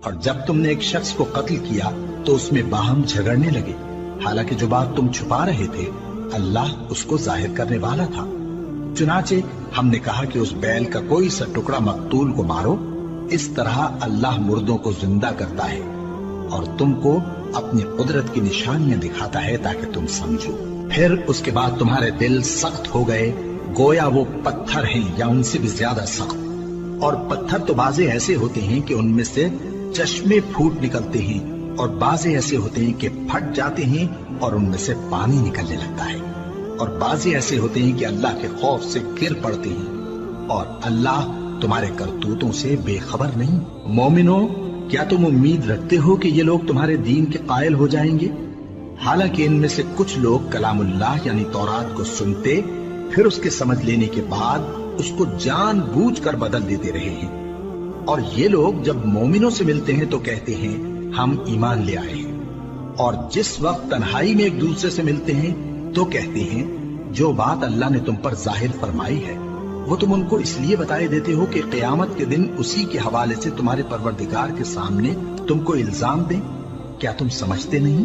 اور جب تم نے ایک شخص کو قتل کیا تو اس میں باہم جھگڑنے لگے، حالانکہ جو بات تم چھپا رہے تھے اللہ اس کو ظاہر کرنے والا تھا۔ چنانچہ ہم نے کہا کہ اس بیل کا کوئی سا ٹکڑا مقتول کو مارو، اس طرح اللہ مردوں کو زندہ کرتا ہے اور تم کو اپنی قدرت کی نشانیاں دکھاتا ہے تاکہ تم سمجھو۔ پھر اس کے بعد تمہارے دل سخت ہو گئے، گویا وہ پتھر ہیں یا ان سے بھی زیادہ سخت۔ اور پتھر تو بعضے ایسے ہوتے ہیں کہ ان میں سے چشمے پھوٹ نکلتے ہیں، اور بعضے ایسے ہوتے ہیں کہ پھٹ جاتے ہیں اور ان میں سے پانی نکلنے لگتا ہے، اور بعضے ایسے ہوتے ہیں کہ اللہ کے خوف سے گر پڑتے ہیں، اور اللہ تمہارے کرتوتوں سے بے خبر نہیں۔ مومنو، کیا تم امید رکھتے ہو کہ یہ لوگ تمہارے دین کے قائل ہو جائیں گے؟ حالانکہ ان میں سے کچھ لوگ کلام اللہ یعنی تورات کو سنتے، پھر اس کے سمجھ لینے کے بعد اس کو جان بوجھ کر بدل دیتے رہے ہیں۔ اور یہ لوگ جب مومنوں سے ملتے ہیں تو کہتے ہیں ہم ایمان لے آئے ہیں، اور جس وقت تنہائی میں ایک دوسرے سے ملتے ہیں تو کہتے ہیں جو بات اللہ نے تم پر ظاہر فرمائی ہے وہ تم ان کو اس لیے بتائے دیتے ہو کہ قیامت کے دن اسی کے حوالے سے تمہارے پروردگار کے سامنے تم کو الزام دیں۔ کیا تم سمجھتے نہیں؟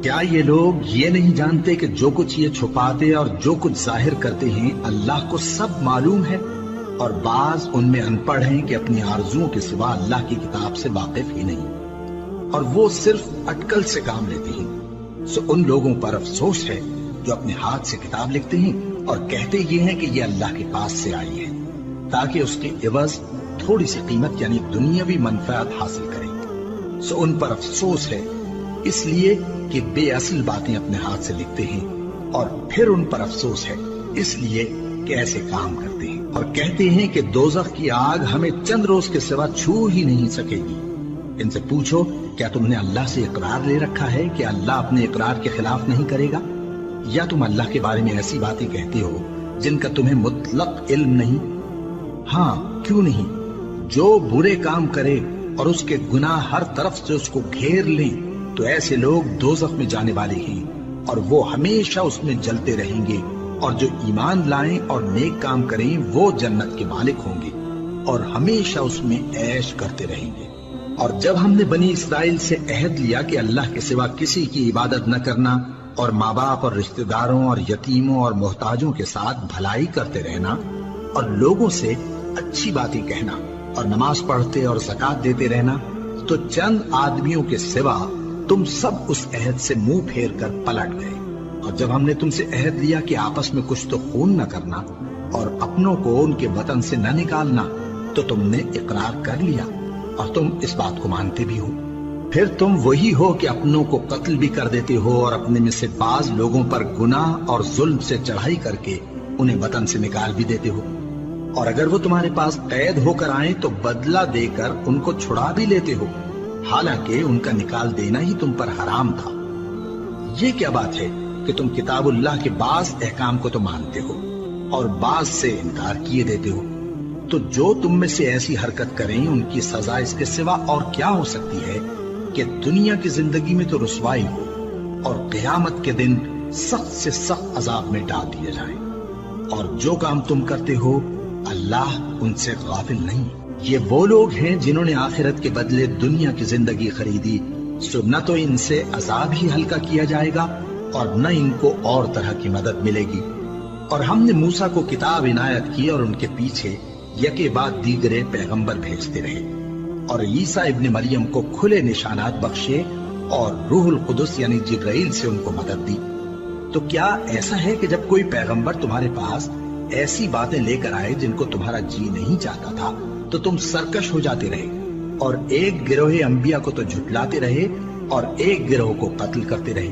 کیا یہ لوگ یہ نہیں جانتے کہ جو کچھ یہ چھپاتے اور جو کچھ ظاہر کرتے ہیں اللہ کو سب معلوم ہے؟ اور بعض ان میں ان پڑھ ہیں کہ اپنی آرزوؤں کے سوا اللہ کی کتاب سے واقف ہی نہیں، اور وہ صرف اٹکل سے کام لیتے ہیں۔ سو ان لوگوں پر افسوس ہے جو اپنے ہاتھ سے کتاب لکھتے ہیں اور کہتے یہ ہیں کہ یہ اللہ کے پاس سے آئی ہے، تاکہ اس کے عوض تھوڑی سی قیمت یعنی دنیاوی منفعت حاصل کریں۔ سو ان پر افسوس ہے اس لیے کہ بے اصل باتیں اپنے ہاتھ سے لکھتے ہیں، اور پھر ان پر افسوس ہے اس لیے کہ ایسے کام کرتے ہیں، اور کہتے ہیں کہ دوزخ کی آگ ہمیں چند روز کے سوا چھو ہی نہیں سکے گی۔ ان سے پوچھو کیا تم نے اللہ سے اقرار لے رکھا ہے کہ اللہ اپنے اقرار کے خلاف نہیں کرے گا؟ یا تم اللہ کے بارے میں ایسی باتیں کہتے ہو جن کا تمہیں مطلق علم نہیں؟ ہاں کیوں نہیں، جو برے کام کرے اور اس کے گناہ ہر طرف سے اس کو گھیر لیں تو ایسے لوگ دوزخ میں جانے والے ہیں، اور وہ ہمیشہ اس میں جلتے رہیں گے، اور جو ایمان لائیں اور نیک کام کریں وہ جنت کے مالک ہوں گے اور ہمیشہ اس میں عیش کرتے رہیں گے۔ اور جب ہم نے بنی اسرائیل سے عہد لیا کہ اللہ کے سوا کسی کی عبادت نہ کرنا، اور ماں باپ اور رشتہ داروں اور یتیموں اور محتاجوں کے ساتھ بھلائی کرتے رہنا، اور لوگوں سے اچھی باتیں کہنا، اور نماز پڑھتے اور زکوٰۃ دیتے رہنا، تو چند آدمیوں کے سوا تم سب اس عہد سے منہ پھیر کر پلٹ گئے۔ اور جب ہم نے تم سے عہد لیا کہ آپس میں کچھ تو خون نہ کرنا اور اپنوں کو ان کے وطن سے نہ نکالنا، تو تم نے اقرار کر لیا اور تم اس بات کو مانتے بھی ہو۔ پھر تم وہی ہو کہ اپنوں کو قتل بھی کر دیتے ہو، اور اپنے میں سے بعض لوگوں پر گناہ اور ظلم سے چڑھائی کر کے انہیں وطن سے نکال بھی دیتے ہو، اور اگر وہ تمہارے پاس قید ہو کر آئیں تو بدلہ دے کر ان کو چھڑا بھی لیتے ہو، حالانکہ ان کا نکال دینا ہی تم پر حرام تھا۔ یہ کیا بات ہے کہ تم کتاب اللہ کے بعض احکام کو تو مانتے ہو اور بعض سے انکار کیے دیتے ہو؟ تو جو تم میں سے ایسی حرکت کریں ان کی سزا اس کے سوا اور کیا ہو سکتی ہے کہ دنیا کی زندگی میں تو رسوائی ہو اور قیامت کے دن سخت سے سخت عذاب میں ڈال دیے جائیں۔ اور جو کام تم کرتے ہو اللہ ان سے غافل نہیں۔ یہ وہ لوگ ہیں جنہوں نے آخرت کے بدلے دنیا کی زندگی خریدی، سو نہ تو ان سے عذاب ہی ہلکا کیا جائے گا اور نہ ان کو اور طرح کی مدد ملے گی۔ اور ہم نے موسیٰ کو کتاب عنایت کی اور ان کے پیچھے یکے بعد دیگرے پیغمبر بھیجتے رہے، اور عیسیٰ ابن مریم کو کھلے نشانات بخشے اور روح القدس یعنی جبرائیل سے ان کو مدد دی۔ تو کیا ایسا ہے کہ جب کوئی پیغمبر تمہارے پاس ایسی باتیں لے کر آئے جن کو تمہارا جی نہیں چاہتا تھا تو تم سرکش ہو جاتے رہے، اور ایک گروہ انبیاء کو تو جھٹلاتے رہے اور ایک گروہ کو قتل کرتے رہے؟